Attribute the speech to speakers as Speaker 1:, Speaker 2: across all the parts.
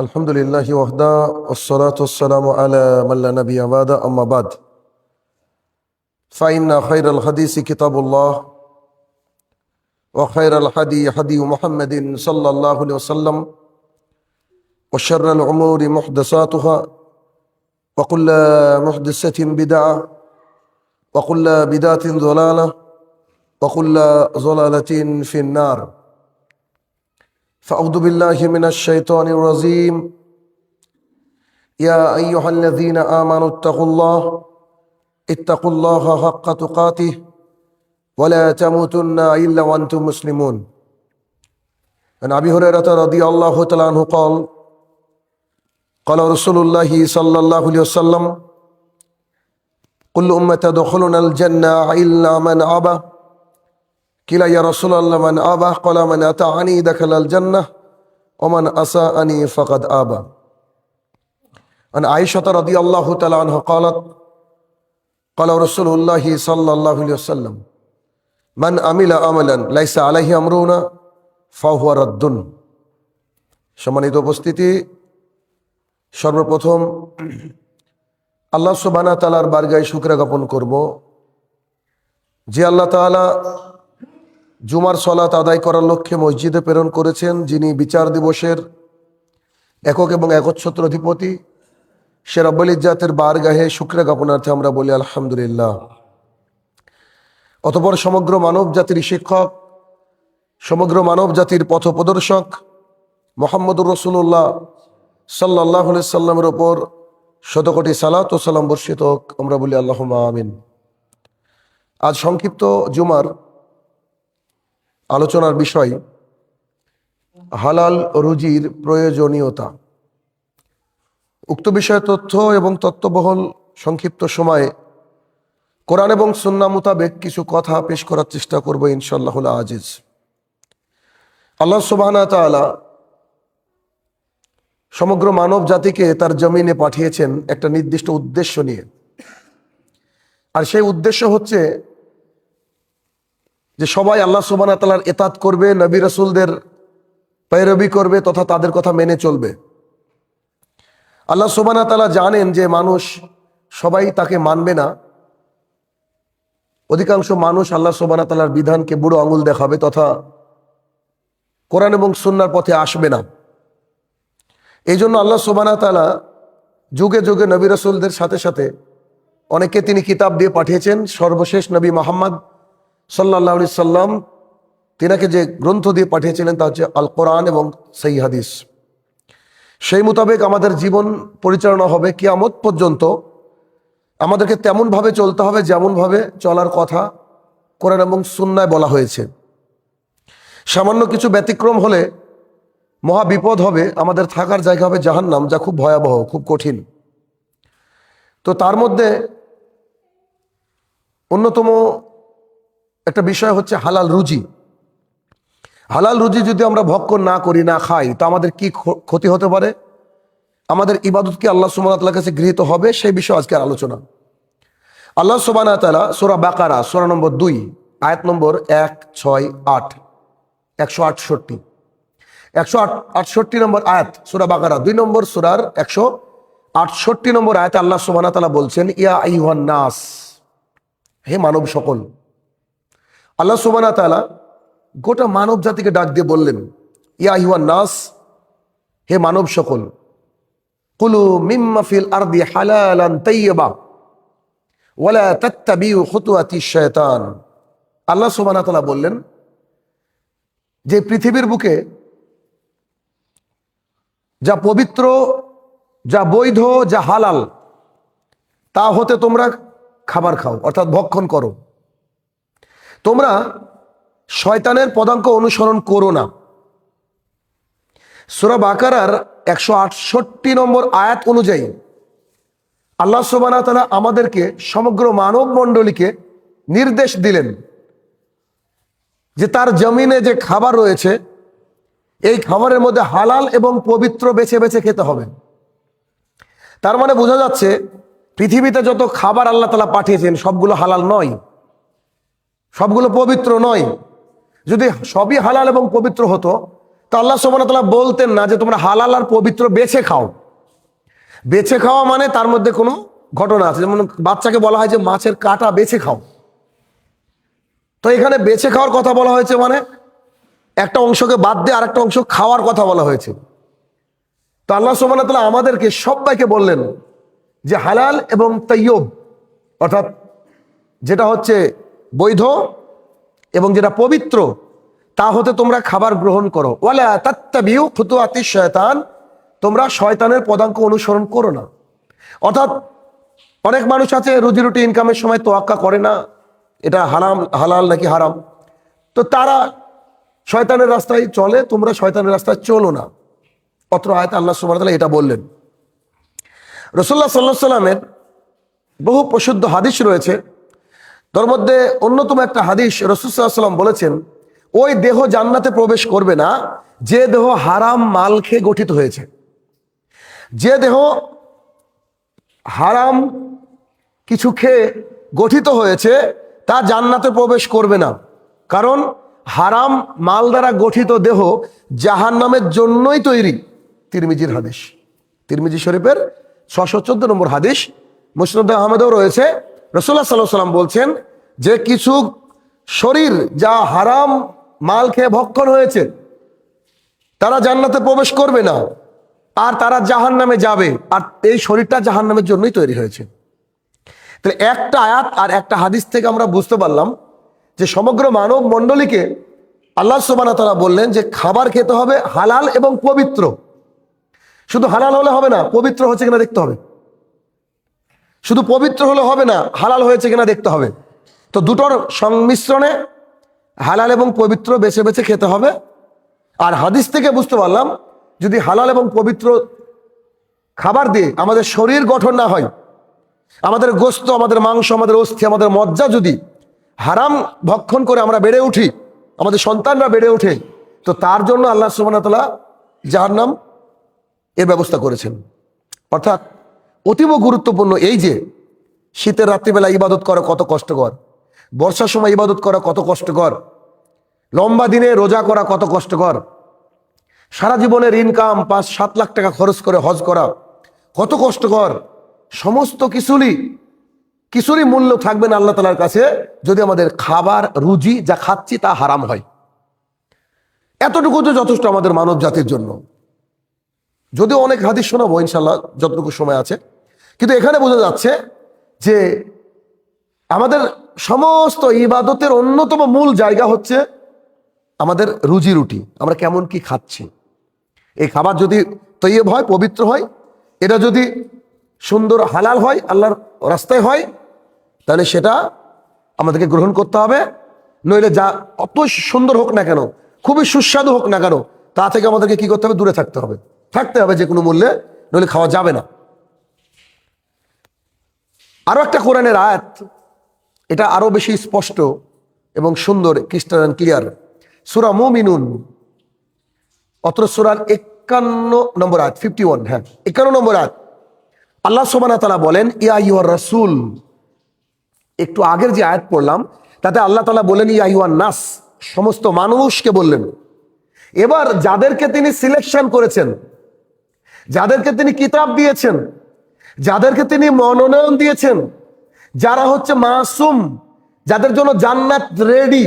Speaker 1: الحمد لله وحده والصلاة والسلام على من لا نبي بعد أما بعد فإن خير الحديث كتاب الله وخير الهدي هدي محمد صلى الله عليه وسلم وشر الأمور محدثاتها وكل محدثة بدعة وكل بدعة ضلالة وكل ضلالة في النار فأعوذ بالله من الشيطان الرجيم يا أيها الذين آمنوا اتقوا الله حق تقاته ولا تموتن إلا وأنتم مسلمون. عن أبي هريرة رضي الله تعالى عنه قال رسول الله صلى الله عليه وسلم كل أمة تدخلون الجنة إلا من أبى قيل يا رسول الله من أبى قال من أطاعني دخل الجنة ومن أساءني فقد أبى. عن عائشة رضي الله تعالى عنها قالت قال رسول الله صلى الله عليه وسلم من عمل عملا ليس عليه أمرنا فهو رد. সম্মানিত উপস্থিতি, সর্বপ্রথম আল্লাহ সুবহানাহু ওয়া তাআলার বারগাহে শুকরিয়া জ্ঞাপন করব যে আল্লাহ তাআলা জুমার সালাত আদায় করার লক্ষ্যে মসজিদে প্রেরণ করেছেন, যিনি বিচার দিবসের একক এবং একচ্ছত্র অধিপতি। সে রব্বুল ইজ্জাতের বারগাহে শুকরিয়া জ্ঞাপনার্থে আমরা বলি আলহামদুলিল্লাহ। অতঃপর সমগ্র মানব জাতির শিক্ষক, সমগ্র মানব জাতির পথপ্রদর্শক মুহাম্মদুর রাসূলুল্লাহ সাল্লাল্লাহু আলাইহি সাল্লামের উপর শতকোটি সালাত ও সালাম বর্ষিত হোক, আমরা বলি আল্লাহুম্মা আমিন। আজ সংক্ষিপ্ত জুমার আলোচনার বিষয় হালাল রুজির প্রয়োজনীয়তা। উক্ত বিষয়ে তথ্য এবং তত্ত্ববহুল সংক্ষিপ্ত সময়ে কোরআন এবং সুন্নাহ মোতাবেক কিছু কথা পেশ করার চেষ্টা করব ইনশাআল্লাহুল আজিজ। আল্লাহ সুবহানাহু ওয়া তাআলা সমগ্র মানব জাতিকে তার জমিনে পাঠিয়েছেন একটা নির্দিষ্ট উদ্দেশ্য নিয়ে, আর সেই উদ্দেশ্য হচ্ছে যে সবাই আল্লাহ সুবহানাহু ওয়া তাআলার ইতাআত করবে, নবী রাসূলদের পেরবি করবে তথা তাদের কথা মেনে চলবে। আল্লাহ সুবহানাহু ওয়া তাআলা জানেন যে মানুষ সবাই তাকে মানবে না, অধিকাংশ মানুষ আল্লাহ সুবহানাহু ওয়া তাআলার বিধানকে বুড়ো আঙুল দেখাবে তথা কোরআন এবং সুন্নাহর পথে আসবে না। এই জন্য আল্লাহ সুবহানাহু ওয়া তাআলা যুগে যুগে নবী রাসূলদের সাথে সাথে অনেকে তিনি কিতাব দিয়ে পাঠিয়েছেন। সর্বশেষ নবী মুহাম্মদ সাল্লাল্লাহু আলাইহি সাল্লাম তিনাকে যে গ্রন্থ দিয়ে পাঠিয়েছিলেন তা হচ্ছে আল কোরআন এবং সহিহ হাদিস। সেই মোতাবেক আমাদের জীবন পরিচালনা হবে কিয়ামত পর্যন্ত। আমাদেরকে তেমনভাবে চলতে হবে যেমনভাবে চলার কথা কোরআন এবং সুন্নায় বলা হয়েছে। সামান্য কিছু ব্যতিক্রম হলে মহা বিপদ হবে, আমাদের থাকার জায়গা হবে জাহান্নাম, যা খুব ভয়াবহ, খুব কঠিন। তো তার মধ্যে অন্যতম একটা বিষয় হচ্ছে হালাল রুজি। হালাল রুজি যদি আমরা ভক্ষণ না করি, না খাই, তা আমাদের কি ক্ষতি হতে পারে, আমাদের ইবাদত কি আল্লাহ সুবহানাহু ওয়া তাআলার কাছে গৃহীত হবে, সেই বিষয়ে আজকের আলোচনা। আল্লাহ সুবহানাহু ওয়া তাআলা সূরা বাকারা সূরা নম্বর 2 আয়াত নম্বর 168 168 168 নম্বর আয়াত সূরা বাকারা 2 নম্বর সূরার 168 নম্বর আয়াতে আল্লাহ সুবহানাহু ওয়া তাআলা বলছেন ইয়া আইয়ুহান নাস, হে মানব সকল। আল্লাহ সুবহানাহু ওয়া তাআলা গোটা মানব জাতিকে ডাক দিয়ে বললেন ইয়া আইয়ুহান নাস, হে মানব সকল, কুলু মিম্মা ফিল আরদি হালালান তাইয়্যিবা ওয়ালা তাত্তাবিউ খুতুওয়াতিশ শায়তান। আল্লাহ সুবহানাহু ওয়া তাআলা বললেন যে পৃথিবীর বুকে যা পবিত্র, যা বৈধ, যা হালাল, তা হতে তোমরা খাবার খাও, অর্থাৎ ভক্ষণ করো। তোমরা শয়তানের পদাঙ্ক অনুসরণ করো না। সূরা বাকারার 168 নম্বর আয়াত অনুযায়ী আল্লাহ সুবহানাহু ওয়া তাআলা আমাদেরকে, সমগ্র মানব মণ্ডলীকে নির্দেশ দিলেন যে তার জমিনে যে খাবার রয়েছে এই খাবারের মধ্যে হালাল এবং পবিত্র বেছে বেছে খেতে হবে। তার মানে বোঝা যাচ্ছে পৃথিবীতে যত খাবার আল্লাহ তাআলা পাঠিয়েছেন সবগুলো হালাল নয়, সবগুলো পবিত্র নয়। যদি সবই হালাল এবং পবিত্র হতো তো আল্লাহ সুবহানাহু ওয়া তাআলা বলতেন না যে তোমরা হালাল আর পবিত্র বেছে খাও। বেছে খাওয়া মানে তার মধ্যে কোনো ঘটনা আছে, যেমন বাচ্চাকে বলা হয় যে মাছের কাঁটা বেছে খাও। তো এখানে বেছে খাওয়ার কথা বলা হয়েছে, মানে একটা অংশকে বাদ দিয়ে আরেকটা অংশ খাওয়ার কথা বলা হয়েছে। তো আল্লাহ সুবহানাহু ওয়া তাআলা আমাদেরকে সবাইকে বললেন যে হালাল এবং তাইয়্যব, অর্থাৎ যেটা হচ্ছে বৈধ এবং যেটা পবিত্র, তা হতে তোমরা খাবার গ্রহণ করো। ওয়ালা তাত্তাবিউ খুতুওয়াতিশ শয়তান, তোমরা শয়তানের পদাঙ্ক অনুসরণ করো না। অর্থাৎ অনেক মানুষ আছে রুজি রুটি ইনকামের সময় তোয়াক্কা করে না এটা হালাল নাকি হারাম, তো তারা শয়তানের রাস্তায় চলে, তোমরা শয়তানের রাস্তায় চলো না। অত্র আয়াতে আল্লাহ সুবহানাহু ওয়া তাআলা এটা বললেন। রাসূলুল্লাহ সাল্লাল্লাহু আলাইহি ওয়াসাল্লামের বহু প্রসিদ্ধ হাদিস রয়েছে, তার মধ্যে অন্যতম একটা হাদিস রাসূল সাল্লাল্লাহু আলাইহি ওয়াসাল্লাম বলেছেন, ওই দেহ জান্নাতে প্রবেশ করবে না যে দেহ হারাম মাল খেয়ে গঠিত হয়েছে। যে দেহ হারাম কিছু খেয়ে গঠিত হয়েছে তা জান্নাতে প্রবেশ করবে না, কারণ হারাম মাল দ্বারা গঠিত দেহ জাহান্নামের জন্যই তৈরি। তিরমিজির হাদিস, তিরমিজি শরীফের 614 নম্বর হাদিস, মুসনাদ আহমদেও রয়েছে। রাসূলুল্লাহ সাল্লাল্লাহু আলাইহি ওয়াসাল্লাম বলছেন যে কিছু শরীর যা হারাম মাল খেয়ে ভক্ষণ হয়েছে তারা জান্নাতে প্রবেশ করবে না, আর তারা জাহান্নামে যাবে, আর এই শরীরটা জাহান্নামের জন্যই তৈরি হয়েছে। তাহলে একটা আয়াত আর একটা হাদিস থেকে আমরা বুঝতে পারলাম যে সমগ্র মানব মণ্ডলীকে আল্লাহ সুবহানাহু ওয়া তাআলা বললেন যে খাবার খেতে হবে হালাল এবং পবিত্র। শুধু হালাল হলে হবে না, পবিত্র হচ্ছে কিনা দেখতে হবে। শুধু পবিত্র হলে হবে না, হালাল হয়েছে কিনা দেখতে হবে। তো দুটোর সংমিশ্রণে হালাল এবং পবিত্র বেছে বেছে খেতে হবে। আর হাদিস থেকে বুঝতে পারলাম যদি হালাল এবং পবিত্র খাবার দিয়ে আমাদের শরীর গঠন না হয়, আমাদের গোশত, আমাদের মাংস, আমাদের অস্থি, আমাদের মজ্জা যদি হারাম ভক্ষণ করে আমরা বেড়ে উঠি, আমাদের সন্তানরা বেড়ে ওঠে, তো তার জন্য আল্লাহ সুবহানাহু ওয়া তাআলা জাহান্নাম এর ব্যবস্থা করেছেন। অর্থাৎ অতীব গুরুত্বপূর্ণ এই যে শীতের রাত্রিবেলা ইবাদত করা কত কষ্টকর, বর্ষার সময় ইবাদত করা কত কষ্টকর, লম্বা দিনে রোজা করা কত কষ্টকর, সারা জীবনের ইনকাম 5-7 লাখ টাকা খরচ করে হজ করা কত কষ্টকর। সমস্ত কিছুরই মূল্য থাকবে না আল্লাহ তাআলার কাছে যদি আমাদের খাবার রুজি যা খাচ্ছি তা হারাম হয়। এতটুকু তো যথেষ্ট আমাদের মানব জাতির জন্য। যদিও অনেক হাদিস শোনাবো ইনশাল্লাহ যতটুকু সময় আছে, কিন্তু এখানে বোঝা যাচ্ছে যে আমাদের সমস্ত ইবাদতের অন্যতম মূল জায়গা হচ্ছে আমাদের রুজি রুটি, আমরা কেমন কি খাচ্ছি। এই খাবার যদি তৈয়ব হয়, পবিত্র হয়, এটা যদি সুন্দর হালাল হয়, আল্লাহর রাস্তায় হয়, তাহলে সেটা আমাদেরকে গ্রহণ করতে হবে। নইলে যা অত সুন্দর হোক না কেন, খুবই সুস্বাদু হোক না কেন, তা থেকে আমাদেরকে কি করতে হবে, দূরে থাকতে হবে যে কোনো মূল্যে, নইলে খাওয়া যাবে না। আরো একটা কোরআনের আয়াত, এটা আরো বেশি স্পষ্ট এবং সুন্দর, ক্রিস্টাল অ্যান্ড ক্লিয়ার। সূরা মুমিনুন, অত্র সূরার 51 নম্বর আয়াত, 51, হ্যাঁ 51 নম্বর আয়াত। আল্লাহ সুবহানাহু ওয়া তাআলা বলেন, ইয়া আইয়ুহার রাসূল। একটু আগের যে আয়াত পড়লাম তাতে আল্লাহ তাআলা বলেন ইয়া আইয়ুহান নাস, সমস্ত মানুষকে বললেন। এবার যাদেরকে তিনি সিলেকশন করেছেন, যাদেরকে তিনি কিতাব দিয়েছেন, যাদেরকে তিনি মনোনয়ন দিয়েছেন, যারা হচ্ছে মাসুম, যাদের জন্য জান্নাত রেডি,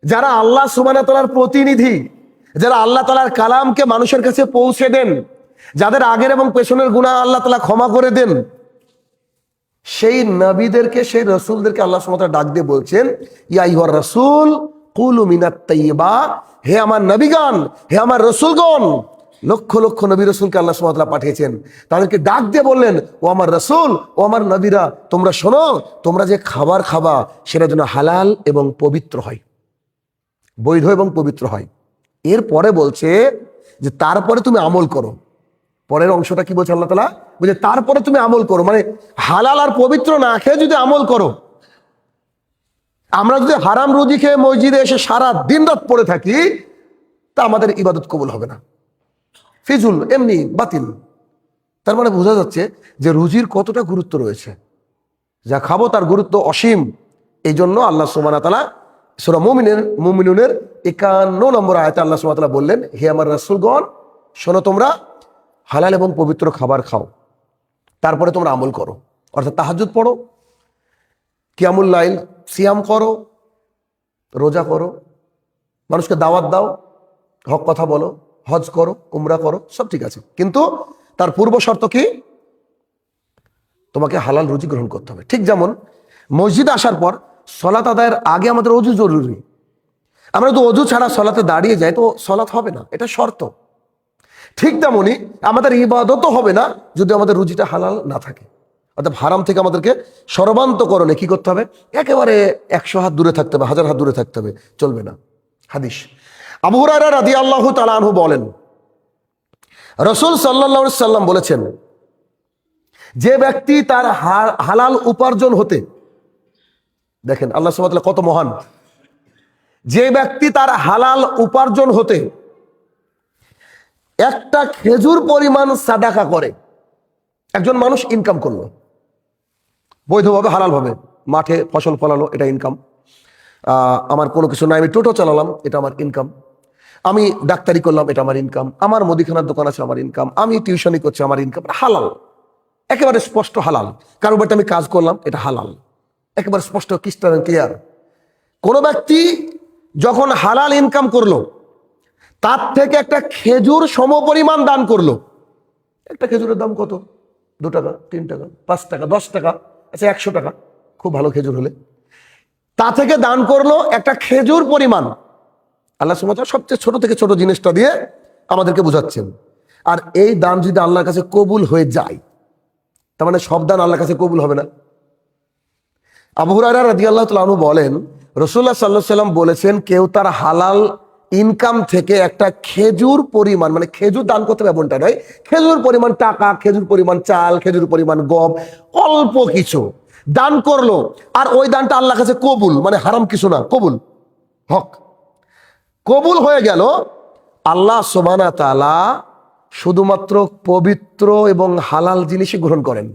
Speaker 1: যারা আল্লাহ সুবহানাহু ওয়া তাআলার প্রতিনিধি, যারা আল্লাহ তাআলার কালামকে মানুষের কাছে পৌঁছে দেন, যাদের আগের এবং পেছনের গুনাহ আল্লাহ তাআলা ক্ষমা করে দেন, সেই নবীদেরকে, সেই রাসূলদেরকে আল্লাহ সুবহানাহু ওয়া তাআলা ডাক দিয়ে বলছেন ইয়া আইয়ুহার রাসূল কুলু মিনাত তাইয়্যিবা, হে আমার নবীগণ, হে আমার রাসূলগণ। লক্ষ লক্ষ নবী রাসূলকে আল্লাহ সুবহানাহু ওয়া তাআলা পাঠিয়েছেন, তাদেরকে ডাক দিয়ে বললেন ও আমার রাসূল, ও আমার নবীরা, তোমরা শোনো, তোমরা যে খাবার খাবা সেটা যেন হালাল এবং পবিত্র হয়, বৈধ এবং পবিত্র হয়। এরপরে বলছে যে তারপরে তুমি আমল করো। পরের অংশটা কি বলছে আল্লাহ তাআলা, বলছে তারপরে তুমি আমল করো, মানে হালাল আর পবিত্র না খেয়ে যদি আমল করো। আমরা যদি হারাম রুজি খেয়ে মসজিদে এসে সারা দিন রাত পড়ে থাকি, তা আমাদের ইবাদত কবুল হবে না, ফিজুল, এমনি বাতিল। তার মানে বোঝা যাচ্ছে যে রুজির কতটা গুরুত্ব রয়েছে, যা খাবো তার গুরুত্ব অসীম। এই জন্য আল্লাহ সুবহানাহু ওয়া তাআলা সূরা মুমিনুনের 51 নম্বর আয়াতে আল্লাহ সুবহানাহু ওয়া তাআলা বললেন, হে আমার রাসূলগণ, শোনো, তোমরা হালাল এবং পবিত্র খাবার খাও, তারপরে তোমরা আমল করো, অর্থাৎ তাহাজ্জুদ পড়ো, কিয়ামুল লাইল, সিয়াম করো, রোজা করো, মানুষকে দাওয়াত দাও, হক কথা বলো, হজ করো, উমরা করো, সব ঠিক আছে, কিন্তু তার পূর্ব শর্ত কি? তোমাকে হালাল রুজি গ্রহণ করতে হবে। ঠিক যেমন মসজিদে আসার পর সলাত আদায়ের আগে আমাদের অজু জরুরি। আমরা তো অজু ছাড়া সলাতে দাঁড়িয়ে যাই তো সলাত হবে না, এটা শর্ত। ঠিক তেমনি আমাদের ইবাদতও হবে না যদি আমাদের রুজিটা হালাল না থাকে। অর্থাৎ হারাম থেকে আমাদেরকে সর্বান্তকরণে কি করতে হবে? একেবারে 100 হাত দূরে থাকতে হবে, 1000 হাত দূরে থাকতে হবে, চলবে না। হাদিস, আবু হুরায়রা রাদিয়াল্লাহু তাআলা আনহু বলেন, রাসূল সাল্লাল্লাহু আলাইহি সাল্লাম বলেছেন, যে ব্যক্তি তার হালাল উপার্জন হতে, দেখেন আল্লাহ সুবহানাহু ওয়া তাআলা কত মহান, যে ব্যক্তি তার হালাল উপার্জন হতে একটা খেজুর পরিমাণ সাদাকা করে, একজন মানুষ ইনকাম করলো বৈধভাবে, হালালভাবে, মাঠে ফসল ফলালো, এটা ইনকাম। আমার কোনো কিছু নাই, আমি টোটো চালালাম, এটা আমার ইনকাম। আমি ডাক্তারি করলাম, এটা আমার ইনকাম। আমার মুদিখানার দোকান আছে, আমার ইনকাম। আমি টিউশনি করছি, আমার ইনকাম। হালাল, একেবারে স্পষ্ট হালাল। কারো বাড়িতে আমি কাজ করলাম, এটা হালাল, একেবারে স্পষ্ট, ক্রিস্টাল ক্লিয়ার। কোন ব্যক্তি যখন হালাল ইনকাম করলো, তার থেকে একটা খেজুর সমপরিমাণ দান করলো। একটা খেজুরের দাম কত? 2 টাকা, 3 টাকা, 5 টাকা, 10 টাকা, আচ্ছা 100 টাকা, খুব ভালো খেজুর হলে। তা থেকে দান করলো একটা খেজুর পরিমাণ। আল্লাহ সুবহানাহু ওয়া তাআলা সবচেয়ে ছোট থেকে ছোট জিনিসটা দিয়ে আমাদেরকে বুঝাচ্ছেন। আর এই দান যদি আল্লাহর কাছে কবুল হয়ে যায়, তার মানে সব দান আল্লাহর কাছে কবুল হবে না। আবু হুরায়রা রাদিয়াল্লাহু তাআলা আনহু বলেন, রাসূলুল্লাহ সাল্লাল্লাহু আলাইহি ওয়াসাল্লাম বলেছেন, কেউ তার হালাল ইনকাম থেকে একটা খেজুর পরিমাণ, মানে খেজুর দান করতে হবে এমনটা নয়, খেজুর পরিমাণ টাকা, খেজুর পরিমাণ চাল, খেজুর পরিমাণ গম, অল্প কিছু দান করলো, আর ওই দানটা আল্লাহর কাছে কবুল, মানে হারাম কিছু না, কবুল, হক, কবুল হয়ে গেল। আল্লাহ সুবহানাহু ওয়া তাআলা শুধুমাত্র পবিত্র এবং হালাল জিনিসই গ্রহণ করেন।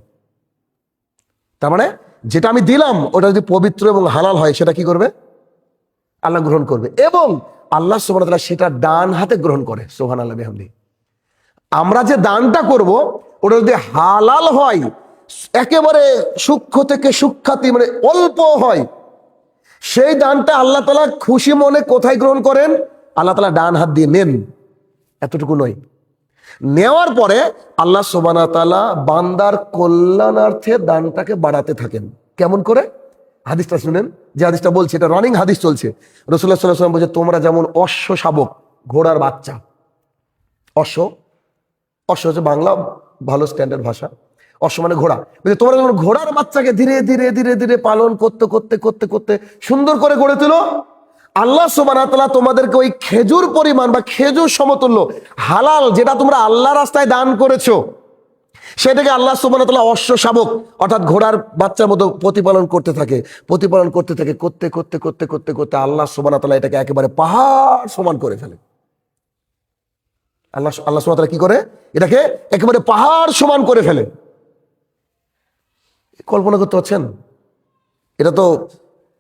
Speaker 1: তার মানে যেটা আমি দিলাম ওটা যদি পবিত্র এবং হালাল হয়, সেটা কি করবে? আল্লাহ গ্রহণ করবে, এবং আল্লাহ সুবহানাহু ওয়া তাআলা সেটা ডান হাতে গ্রহণ করে। সুবহানাল্লাহ বিহামদিহি। আমরা যে দানটা করব ওটা যদি হালাল হয়, একেবারে সূক্ষ্ম থেকে সূক্ষাতি, মানে অল্প হয়, সেই দানটা আল্লাহ তাআলা খুশি মনে কোথায় গ্রহণ করেন? আল্লাহ তাআলা ডান হাত দিয়ে নেন, এতটুকু নয়। নেওয়ার পরে আল্লাহ সুবহানাহু ওয়া তাআলা বান্দার কল্যাণার্থে দানটাকে বাড়াতে থাকেন। কেমন করে? হাদিসটা শুনেন, যে হাদিসটা বলছে, এটা রানিং হাদিস চলছে। রাসূলুল্লাহ সাল্লাল্লাহু আলাইহি ওয়াসাল্লাম বলছে, তোমরা যেমন অশ্ব শাবক, ঘোড়ার বাচ্চা, অশ্ব, অশ্ব হচ্ছে বাংলা ভালো স্ট্যান্ডার্ড ভাষা, অশ্ব মানে ঘোড়া। তোমরা যেমন ঘোড়ার বাচ্চাকে ধীরে ধীরে ধীরে ধীরে পালন করতে করতে করতে করতে সুন্দর করে গড়ে তোলো, আল্লাহ সুবহানাহু ওয়া তাআলা তোমাদেরকে ওই খেজুর পরিমাণ বা খেজুর সমতুল্য হালাল যেটা তোমরা আল্লাহ রাস্তায় দান করেছো, সেটাকে আল্লাহ সুবহানাহু ওয়া তাআলা অশ্ব শাবক অর্থাৎ ঘোড়ার বাচ্চার মতো প্রতিপালন করতে থাকে, প্রতিপালন করতে থাকে, করতে করতে করতে করতে করতে আল্লাহ সুবহানাহু ওয়া তাআলা এটাকে একেবারে পাহাড় সমান করে ফেলে। আল্লাহ সুবহানাহু ওয়া তাআলা কি করে? এটাকে একেবারে পাহাড় সমান করে ফেলে। কল্পনা করতে পারছেন? এটা তো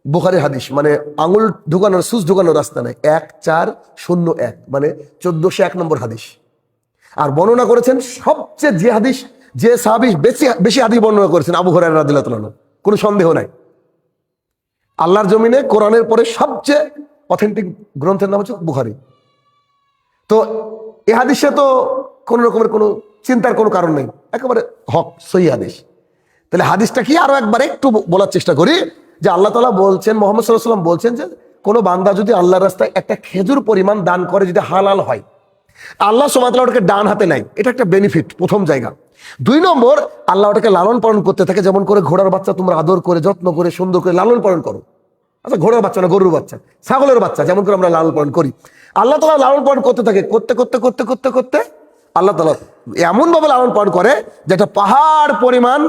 Speaker 1: বুখারী হাদিস, মানে আঙুল ঢুকানোর, সুচ ঢুকানোর রাস্তা নাই। 1401 মানে 1401 নম্বর হাদিস। আর বর্ণনা করেছেন সবচেয়ে যে হাদিস, যে সাহাবী বেশি হাদিস বর্ণনা করেছেন, আবু হুরায়রা রাদিয়াল্লাহু তাআলা, কোনো সন্দেহ নাই। আল্লাহর জমিনে কোরআনের পরে সবচেয়ে অথেন্টিক গ্রন্থের নাম হচ্ছে বুখারী। তো এই হাদিসে তো কোন রকমের কোনো চিন্তার কোনো কারণ নেই, একেবারে হক সহিহ হাদিস। তাহলে হাদিসটা কি আরো একবার একটু বলার চেষ্টা করি, যে আল্লাহ তাআলা বলছেন, মুহাম্মদ সাল্লাল্লাহু আলাইহি ওয়াসাল্লাম বলছেন, যে কোনো বান্দা যদি আল্লাহর রাস্তায় একটা খেজুর পরিমাণ দান করে, যদি হালাল হয়, আল্লাহ সুবহানাহু ওয়া তাআলা ওটাকে ডান হাতে নেয়। এটা একটা বেনিফিট, প্রথম জায়গা। 2 নম্বর, আল্লাহ ওটাকে লালন পালন করতে থাকে, যেমন করে ঘোড়ার বাচ্চা তোমরা আদর করে, যত্ন করে, সুন্দর করে লালন পালন করো। আচ্ছা, ঘোড়ার বাচ্চা না, গরুর বাচ্চা, ছাগলের বাচ্চা যেমন করে আমরা লালন পালন করি, আল্লাহ তাআলা লালন পালন করতে থাকে, করতে করতে করতে করতে করতে আল্লাহ তাআলা এমন ভাবে লালন পালন করে যেটা পাহাড় পরিমাণ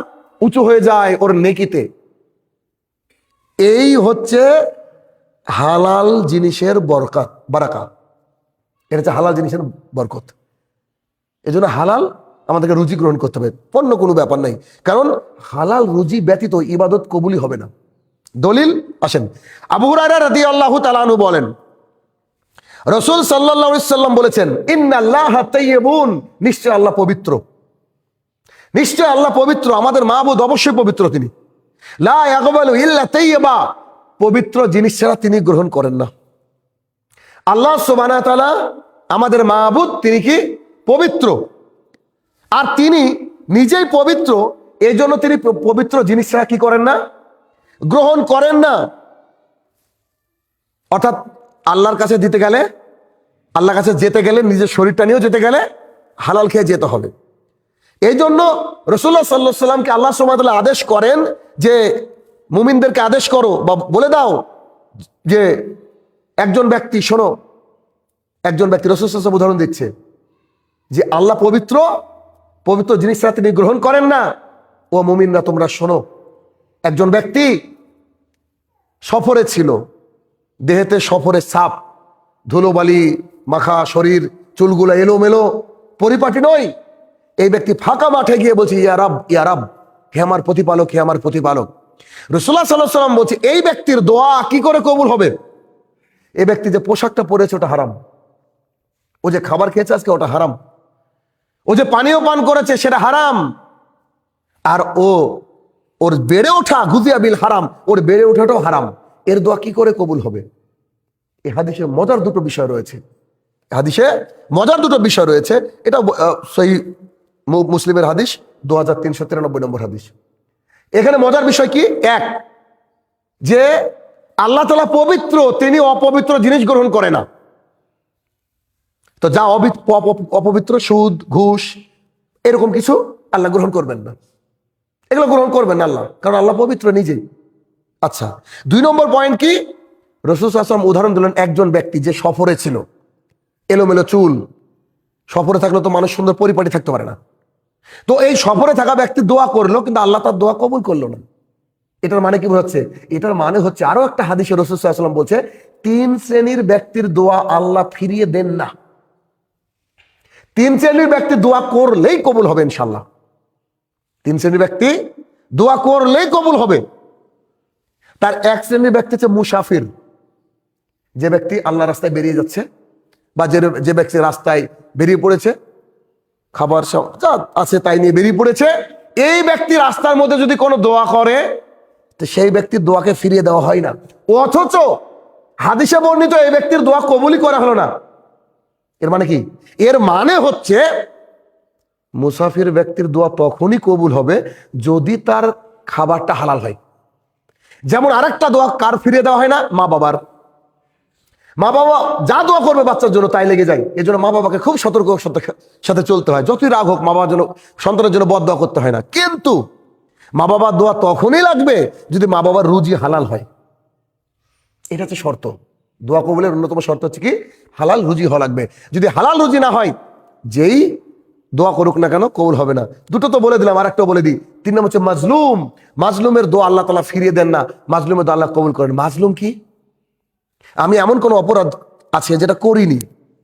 Speaker 1: উঁচু হয়ে যায় ওর নেকিতে। এই হচ্ছে হালাল জিনিসের বরকত, বারাকাত। এটা হচ্ছে হালাল জিনিসের বরকত। এই জন্য হালাল আমাদেরকে রুজি গ্রহণ করতে হবে, অন্য কোনো ব্যাপার নাই। কারণ হালাল রুজি ব্যতীত ইবাদত কবুলই হবে না। দলিল আসেন, আবু হুরায়রা রাদিয়াল্লাহু তাআলা আনহু বলেন, রাসূল সাল্লাল্লাহু আলাইহি সাল্লাম বলেছেন, ইন্নাল্লাহা তাইয়্যিবুন, নিশ্চয় আল্লাহ পবিত্র, নিশ্চয় আল্লাহ পবিত্র, আমাদের মাবুদ অবশ্যই পবিত্র তিনি। লা ইয়াকবালু ইল্লা তাইয়্যিবা, পবিত্র জিনিস ছাড়া তিনি গ্রহণ করেন না। আল্লাহ সুবহানাহু ওয়া তাআলা আমাদের মাবুদ, তিনি কি পবিত্র, আর তিনি নিজেই পবিত্র, এই জন্য তিনি পবিত্র জিনিস ছাড়া কি করেন না, গ্রহণ করেন না। অর্থাৎ আল্লাহর কাছে দিতে গেলে, আল্লাহর কাছে যেতে গেলে, নিজের শরীরটা নিয়েও যেতে গেলে হালাল খেয়ে যেতে হবে। এই জন্য রাসূলুল্লাহ সাল্লাল্লাহু আলাইহি সাল্লামকে আল্লাহ সুবহানাহু ওয়া তাআলা আদেশ করেন যে মুমিনদেরকে আদেশ করো বা বলে দাও যে একজন ব্যক্তি, শোনো, একজন ব্যক্তি, রাসূল সাল্লাল্লাহু আলাইহি ওয়াসাল্লাম উদাহরণ দিচ্ছে যে আল্লাহ পবিত্র, পবিত্র জিনিসটা তিনি গ্রহণ করেন না। ও মুমিনরা তোমরা শোনো, একজন ব্যক্তি সফরে ছিল, দেহেতে সফরে ছাপ, ধুলোবালি মাখা শরীর, চুলগুলো এলোমেলো, পরিপাটি নয়। এই ব্যক্তি ফাঁকা মাঠে গিয়ে বলছে, ইয়া রাব, ইয়া রাব, হে আমার প্রতিপালক, হে আমার প্রতিপালক। রাসূলুল্লাহ সাল্লাল্লাহু আলাইহি ওয়াসাল্লাম বলছে, এই ব্যক্তির দোয়া কি করে কবুল হবে? এই ব্যক্তি যে পোশাকটা পরেছে ওটা হারাম, ও যে খাবার খেয়েছে আজকে ওটা হারাম, ও যে পানীয় পান করেছে সেটা হারাম, আর ওর বেড়ে ওঠা গুজিয়া বিল হারাম, ওর বেড়ে ওঠাটাও হারাম। এর দোয়া কি করে কবুল হবে? এই হাদিসে মজার দুটো বিষয় রয়েছে, হাদিসে মজার দুটো বিষয় রয়েছে। এটা সহিহ মুসলিমের হাদিস 2393 নম্বর হাদিস। এখানে মজার বিষয় কি? এক, যে আল্লাহ তাআলা পবিত্র, তিনি অপবিত্র জিনিস গ্রহণ করে না। তো যা অপবিত্র, সুদ, ঘুষ, এরকম কিছু আল্লাহ গ্রহণ করবেন না, এগুলো গ্রহণ করবেন না আল্লাহ, কারণ আল্লাহ পবিত্র নিজেই। আচ্ছা, 2 নম্বর পয়েন্ট কি? রাসূল সাল্লাল্লাহু আলাইহি ওয়াসাল্লাম উদাহরণ দিলেন একজন ব্যক্তি যে সফরে ছিল, এলোমেলো চুল, সফরে থাকলে তো মানুষ সুন্দর পরিপাটি থাকতে পারে না। তো এই সফরে থাকা ব্যক্তি দোয়া করলো, কিন্তু আল্লাহ তার দোয়া কবুল করলো না। এটার মানে কি বোঝাচ্ছে? এটার মানে হচ্ছে, আরো একটা হাদিসে রাসূল সাল্লাল্লাহু আলাইহি ওয়াসাল্লাম বলছে, 3 শ্রেণীর ব্যক্তির দোয়া আল্লাহ ফিরিয়ে দেন না। 3 শ্রেণীর ব্যক্তি দোয়া করলেই কবুল হবে ইনশাআল্লাহ। 3 শ্রেণীর ব্যক্তি দোয়া করলেই কবুল হবে। তার এক শ্রেণীর ব্যক্তি হচ্ছে মুসাফির, যে ব্যক্তি আল্লাহ রাস্তায় বেরিয়ে যাচ্ছে, বা যে ব্যক্তি রাস্তায় বেরিয়ে পড়েছে, খাবার যা আছে তাই নিয়ে বেরিয়ে পড়েছে, এই ব্যক্তি রাস্তার মধ্যে যদি কোনো দোয়া করে, তো সেই ব্যক্তির দোয়াকে ফিরিয়ে দেওয়া হয় না। অথচ হাদিসে বর্ণিত এই ব্যক্তির দোয়া কবুলই করা হলো না। এর মানে কি? এর মানে হচ্ছে মুসাফির ব্যক্তির দোয়া তখনই কবুল হবে যদি তার খাবারটা হালাল হয়। যেমন আরেকটা দোয়া কার ফিরিয়ে দেওয়া হয় না? মা বাবার। মা বাবা যা দোয়া করবে বাচ্চার জন্য তাই লেগে যায়। এই জন্য মা বাবাকে খুব সতর্ক সাথে চলতে হয়। যতই রাগ হোক, মা বাবার জন্য, সন্তানের জন্য বদ দোয়া করতে হয় না। কিন্তু মা বাবার দোয়া তখনই লাগবে যদি মা বাবার রুজি হালাল হয়। এটা হচ্ছে শর্ত। দোয়া কবুলের অন্যতম শর্ত হচ্ছে কি? হালাল রুজি হওয়া লাগবে। যদি হালাল রুজি না হয়, যেই দোয়া করুক না কেন কবুল হবে না। দুটো তো বলে দিলাম, আর একটাও বলে দিই। 3 নম্বর হচ্ছে মাজলুম। মাজলুমের দোয়া আল্লাহ তাআলা ফিরিয়ে দেন না, মাজলুমের দোয়া আল্লাহ কবুল করেন। মাজলুম কি? আমি এমন কোন অপরাধ আছে যেটা করিনি,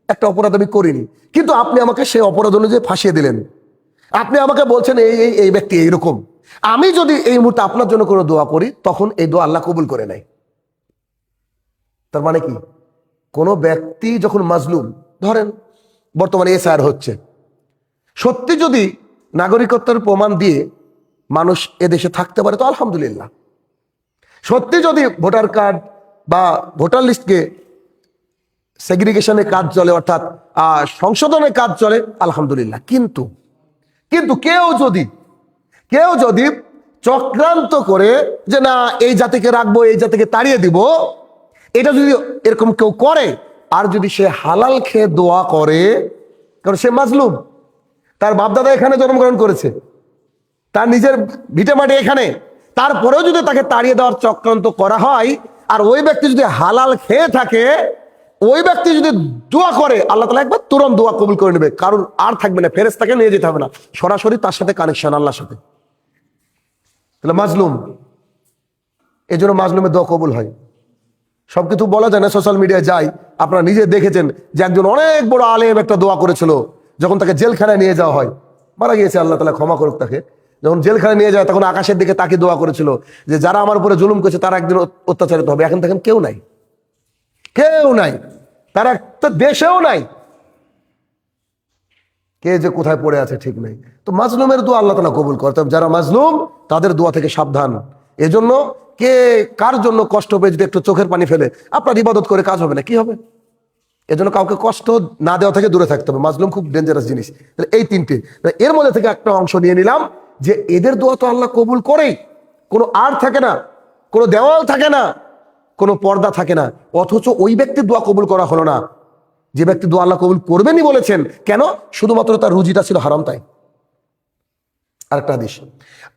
Speaker 1: একটা অপরাধ আমি করিনি, কিন্তু আপনি আমাকে সেই অপরাধ অনুযায়ী ফাঁসিয়ে দিলেন। আপনি আমাকে বলছেন এই ব্যক্তি এইরকম। আমি যদি এই মুহূর্তে আপনার জন্য কোনো দোয়া করি, তখন এই দোয়া আল্লাহ কবুল করে নেয়। তার মানে কি? কোন ব্যক্তি যখন মাজলুম, ধরেন বর্তমানে এসআর হচ্ছে, সত্যি যদি নাগরিকত্বের প্রমাণ দিয়ে মানুষ এদেশে থাকতে পারে তো আলহামদুলিল্লাহ। সত্যি যদি ভোটার কার্ড বা ভোটার লিস্টকে সেগ্রিগেশনের কাজ চলে, অর্থাৎ সংশোধনের কাজ চলে, আলহামদুলিল্লাহ। কিন্তু কেউ যদি চক্রান্ত করে যে না এই জাতিকে রাখবো, এই জাতিকে তাড়িয়ে দিব, এটা যদি এরকম কেউ করে, আর যদি সে হালাল খেয়ে দোয়া করে, কারণ সে মাজলুম, তার বাপদাদা এখানে জন্মগ্রহণ করেছে, তার নিজের ভিটে মাটি এখানে, তারপরেও যদি তাকে তাড়িয়ে দেওয়ার চক্রান্ত করা হয়, আর ওই ব্যক্তি যদি হালাল খেয়ে থাকে, ওই ব্যক্তি যদি দোয়া করে, আল্লাহ তাআলা একবার তুরন্ত দোয়া কবুল করে নেবে। কারণ আর থাকবে না, ফেরেশতাকে নিয়ে যেতে হবে না, সরাসরি তার সাথে কানেকশন, আল্লাহর সাথে। তাহলে মাজলুম, এই জন্য মাজলুমের দোয়া কবুল হয়। সবকিছু বলা যায় না, সোশ্যাল মিডিয়ায় যাই, আপনারা নিজে দেখেছেন যে একজন অনেক বড় আলেম একটা দোয়া করেছিল, যখন তাকে জেলখানায় নিয়ে যাওয়া হয়, মারা গিয়েছে, আল্লাহ তাআলা ক্ষমা করুক তাকে। যখন জেলখানে নিয়ে যায় তখন আকাশের দিকে তাকিয়ে দোয়া করেছিল যে যারা আমার উপরে জুলুম করেছে তারা একদিন অত্যাচারিত হবে। এখন দেখেন কেউ নাই, কেউ নাই, তারা একটা দেশেও নাই, কে যে কোথায় পড়ে আছে ঠিক নেই। তো মাজলুমের দোয়া আল্লাহ তাআলা কবুল করে, তবে যারা মাজলুম তাদের দোয়া থেকে সাবধান। এজন্য কে কার জন্য কষ্ট পেয়ে যদি একটু চোখের পানি ফেলে, আপনার ইবাদত করে কাজ হবে না, কি হবে? এজন্য কাউকে কষ্ট না দেওয়া থেকে দূরে থাকতে হবে। মাজলুম খুব ডেঞ্জারাস জিনিস। এই তিনটে, এর মধ্যে থেকে একটা অংশ নিয়ে নিলাম যে এদের দোয়া তো আল্লাহ কবুল করেই, কোনো আর থাকে না, কোনো দেওয়াল থাকে না, কোনো পর্দা থাকে না, অথচ ওই ব্যক্তির দোয়া কবুল করা হলো না যে ব্যক্তি দোয়া আল্লাহ কবুল করবেনই বলেছেন। কেন? শুধুমাত্র তার রুজিটা ছিল হারাম, তাই। আরেকটা হাদিস,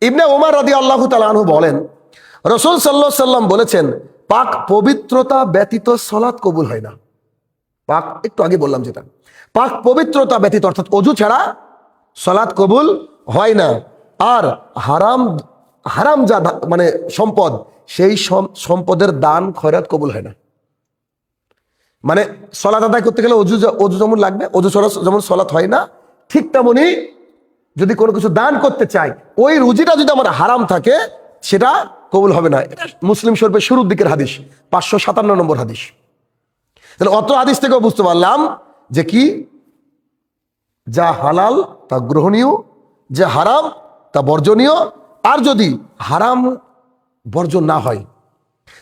Speaker 1: ইবনে ওমর রাদিয়াল্লাহু তাআলা আনহু বলেন, রাসূল সাল্লাল্লাহু আলাইহি সাল্লাম বলেছেন, পাক পবিত্রতা ব্যতীত সালাত কবুল হয় না। পাক, একটু আগে বললাম যেটা, পাক পবিত্রতা ব্যতীত অর্থাৎ ওযু ছাড়া সালাত কবুল হয় না। আর হারাম হারাম যা মানে সম্পদ, সেই সম্পদের দান খয়রাত কবুল হয় না। মানে সালাত আদায় করতে গেলে অজু যেমন লাগবে, অজু ছাড়া যেমন সালাত হয় না, ঠিক তেমনি যদি কোনো কিছু দান করতে চাই, ওই রুজিটা যদি আমার হারাম থাকে সেটা কবুল হবে না। এটা মুসলিম শরীফের শুরুর দিকের হাদিস, 557 নম্বর হাদিস। তাহলে অত হাদিস থেকেও বুঝতে পারলাম যে কি, যা হালাল তা গ্রহণীয়, যে হারাম তা বর্জনীয়। আর যদি হারাম বর্জন না হয়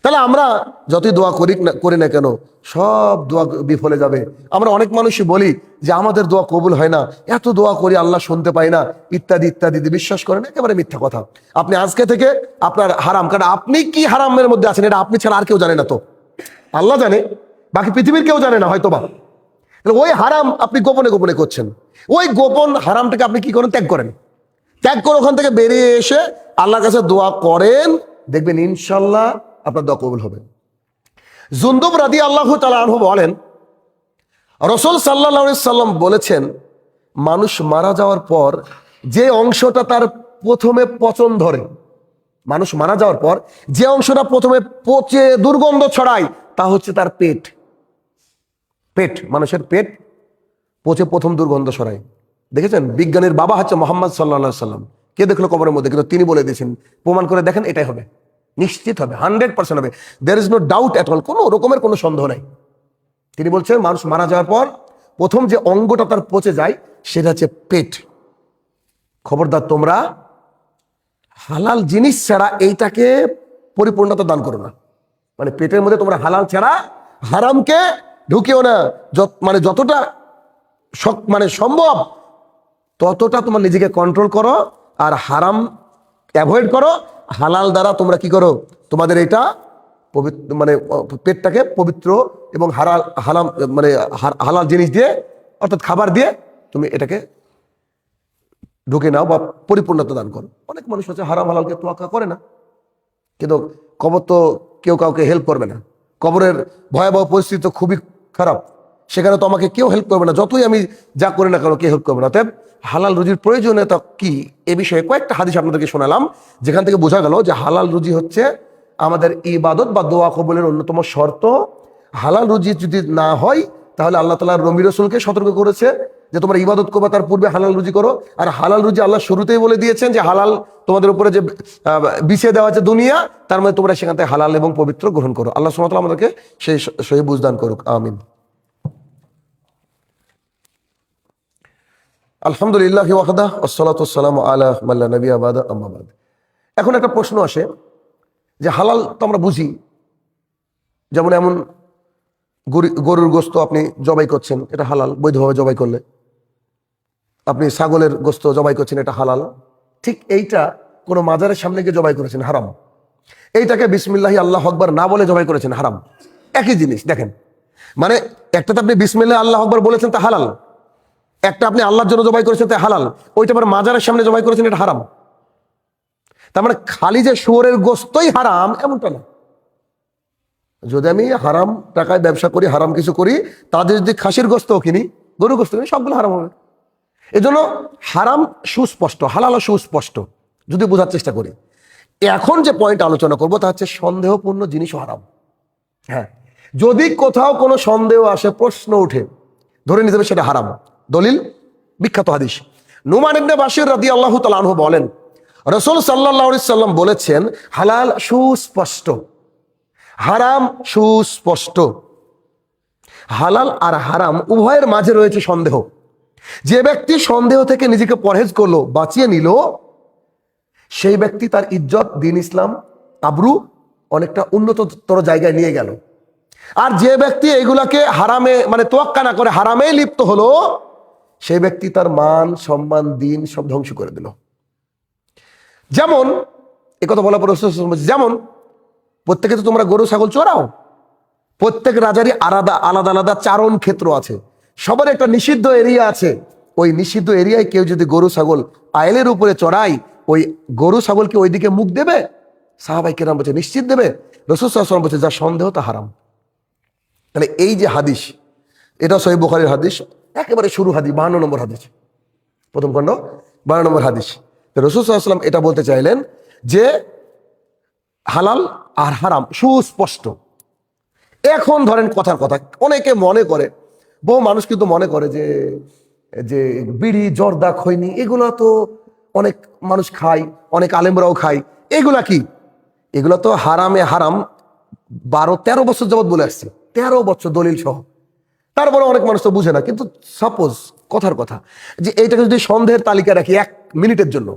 Speaker 1: তাহলে আমরা যতই দোয়া করি না কেন সব দোয়া বিফলে যাবে। আমরা অনেক মানুষই বলি যে আমাদের দোয়া কবুল হয় না, এত দোয়া করি আল্লাহ শুনতে পাই না, ইত্যাদি ইত্যাদি। বিশ্বাস করেন, একেবারে মিথ্যা কথা। আপনি আজকে থেকে আপনার হারাম, কারণ আপনি কি হারামের মধ্যে আছেন এটা আপনি ছাড়া আর কেউ জানে না, তো আল্লাহ জানে, বাকি পৃথিবীর কেউ জানে না হয়তো বা। ওই হারাম আপনি গোপনে গোপনে করছেন, ওই গোপন হারামটাকে আপনি কি করেন? ত্যাগ করেন। ত্যাগ করে ওখান থেকে বেরিয়ে এসে আল্লাহর কাছে দোয়া করেন, দেখবেন ইনশাল্লাহ আপনার দোয়া কবুল হবে। জুনদুব রাদিয়াল্লাহু তাআলা আনহু বলেন, রাসূল সাল্লাল্লাহু আলাইহি সাল্লাম বলেছেন, মানুষ মারা যাওয়ার পর যে অংশটা তার প্রথমে পচন ধরে, মানুষ মারা যাওয়ার পর যে অংশটা প্রথমে পচে দুর্গন্ধ ছড়ায় তা হচ্ছে তার পেট। পেট, মানুষের পেট পচে প্রথম দুর্গন্ধ ছড়ায়। দেখেছেন? বিজ্ঞানের বাবা হচ্ছে মুহাম্মদ সাল্লাল্লাহু আলাইহি সাল্লাম। কে দেখলো কবরের মধ্যে? কিন্তু তিনি বলে দিয়েছেন, প্রমাণ করে দেখেন, এটাই হবে, নিশ্চিত হবে, 100% হবে, there is no doubt at all, কোনো রকমের কোনো সন্দেহ নাই। তিনি বলছেন মানুষ মারা যাওয়ার পর প্রথম যে অঙ্গটা তার পচে যায় সেটা হচ্ছে পেট। খবরদার তোমরা হালাল জিনিস ছাড়া এইটাকে পরিপূর্ণতা দান করো না। মানে পেটের মধ্যে তোমরা হালাল ছাড়া হারামকে ঢুকিও না। মানে যতটা মানে সম্ভব ততটা তোমার নিজেকে কন্ট্রোল করো, আর হারাম অ্যাভয়েড করো। হালাল দ্বারা তোমরা কি করো? তোমাদের এটা পবিত্র, মানে পেটটাকে পবিত্র এবং হালাল মানে হালাল জিনিস দিয়ে, অর্থাৎ খাবার দিয়ে তুমি এটাকে ঢুকে নাও বা পরিপূর্ণতা দান করো। অনেক মানুষ আছে হারাম হালালকে তোয়াক্কা করে না, কিন্তু কবর তো কেউ কাউকে হেল্প করবে না। কবরের ভয়াবহ পরিস্থিতি তো খুবই খারাপ, সেখানে তো আমাকে কেউ হেল্প করবে না, যতই আমি যা করি না কেন কেউ হেল্প করবে না। অতএব হালাল রুজির প্রয়োজনীয়তা কি এ বিষয়ে কয়েকটা হাদিস আপনাদেরকে শোনালাম, যেখান থেকে বোঝা গেল যে হালাল রুজি হচ্ছে আমাদের ইবাদত বা দোয়া কবুলের অন্যতম শর্ত। হালাল রুজি যদি না হয় তাহলে আল্লাহ তাআলা নবী রাসূলকে সতর্ক করেছে যে তোমরা ইবাদত করবে, তার পূর্বে হালাল রুজি করো। আর হালাল রুজি আল্লাহ শুরুতেই বলে দিয়েছেন যে হালাল তোমাদের উপরে যে বিছিয়ে দেওয়া আছে দুনিয়া, তার মধ্যে তোমরা সেখান থেকে হালাল এবং পবিত্র গ্রহণ করো। আল্লাহ সুবহানাহু ওয়া তাআলা আমাদেরকে সেই সহি বুঝদান করুক, আমিন। আলহামদুলিল্লাহি ওয়াহদাহু ওয়াসসালাতু ওয়াসসালামু আলা মান লা নাবিয়্যা বা'দা, আম্মা বা'দ। এখন একটা প্রশ্ন আসে যে হালাল তো আমরা বুঝি, যেমন এমন গরুর গোস্ত আপনি জবাই করছেন, এটা হালাল, বৈধভাবে জবাই করলে। আপনি ছাগলের গোস্ত জবাই করছেন, এটা হালাল। ঠিক এইটা কোনো মাজারের সামনে গিয়ে জবাই করেছেন, হারাম। এইটাকে বিসমিল্লাহি আল্লাহু আকবার না বলে জবাই করেছেন, হারাম। একই জিনিস। দেখেন, মানে একটাতে আপনি বিসমিল্লাহ আল্লাহু আকবার বলেছেন, তা হালাল। একটা আপনি আল্লাহর জন্য জবাই করেছেন, তা হালাল। ওইটা আবার মাজারের সামনে জবাই করেছেন, এটা হারাম। তার মানে খালি যে শুয়োরের গোস্তই হারাম এমনটা না। যদি আমি হারাম টাকায় ব্যবসা করি, হারাম কিছু করি, তাদের যদি খাসির গোস্তও কিনি, গরুর গোস্ত কিনি, সবগুলো হারাম হবে। এজন্য হারাম সুস্পষ্ট, হালাল সুস্পষ্ট, যদি বোঝার চেষ্টা করি। এখন যে পয়েন্ট আলোচনা করবো তা হচ্ছে সন্দেহপূর্ণ জিনিসও হারাম। হ্যাঁ, যদি কোথাও কোনো সন্দেহ আসে, প্রশ্ন উঠে, ধরে নিতে হবে সেটা হারাম। দলিল বিখ্যাত হাদিস, নুমান ইবনে বাশির রাদিয়াল্লাহু তাআলা আনহু বলেন, রাসূল সাল্লাল্লাহু আলাইহি সাল্লাম বলেছেন হালাল সুস্পষ্ট, হারাম সুস্পষ্ট। হালাল আর হারাম উভয়ের মাঝে রয়েছে সন্দেহ। যে ব্যক্তি সন্দেহ থেকে নিজেকে পরহেজ করলো, বাঁচিয়ে নিল, সেই ব্যক্তি তার ইজ্জত, দ্বীন, ইসলাম, আবরু অনেকটা উন্নততর জায়গায় নিয়ে গেল। আর যে ব্যক্তি এগুলাকে হারামে মানে তোয়াক্কা না করে হারামে লিপ্ত হলো, সেই ব্যক্তি তার মান, সম্মান, দ্বীন সব ধ্বংস করে দিল। যেমন একথা বলা পর যেমন প্রত্যেকে তো তোমরা গরু ছাগল চড়াও, প্রত্যেক রাজারই আলাদা আলাদা আলাদা চারণ ক্ষেত্র আছে, সবার একটা নিষিদ্ধ এরিয়া আছে। ওই নিষিদ্ধ এরিয়ায় কেউ যদি গরু ছাগল আইলের উপরে চড়ায়, ওই গরু ছাগলকে ওইদিকে মুখ দেবে? সাহাবায়ে কেরাম বলছে নিশ্চিত দেবে। রাসূল সাল্লাল্লাহু আলাইহি ওয়াসাল্লাম বলছে যা সন্দেহ তা হারাম। তাহলে এই যে হাদিস, এটা সহিহ বুখারীর হাদিস, একেবারে শুরু হাদিস, 52 নম্বর হাদিস, প্রথম খণ্ড 52 নম্বর হাদিস। রাসূল সাল্লাল্লাহু আলাইহি ওয়াসাল্লাম এটা বলতে চাইলেন যে হালাল আর হারাম সুস্পষ্ট। এখন ধরেন কথার কথা, অনেকে মনে করে, বহু মানুষ কিন্তু মনে করে যে যে বিড়ি, জর্দা, খৈনি এগুলো তো অনেক মানুষ খায়, অনেক আলেমরাও খায়, এগুলা কি? এগুলো তো হারামে হারাম 12-13 বছর যাবৎ বলে আসছে, 13 বছর দলিল সহ। তারপরে অনেক মানুষ তো বুঝে না। কিন্তু সাপোজ কথার কথা যে এইটাকে যদি সন্দেহের তালিকা রাখি 1 মিনিটের জন্য,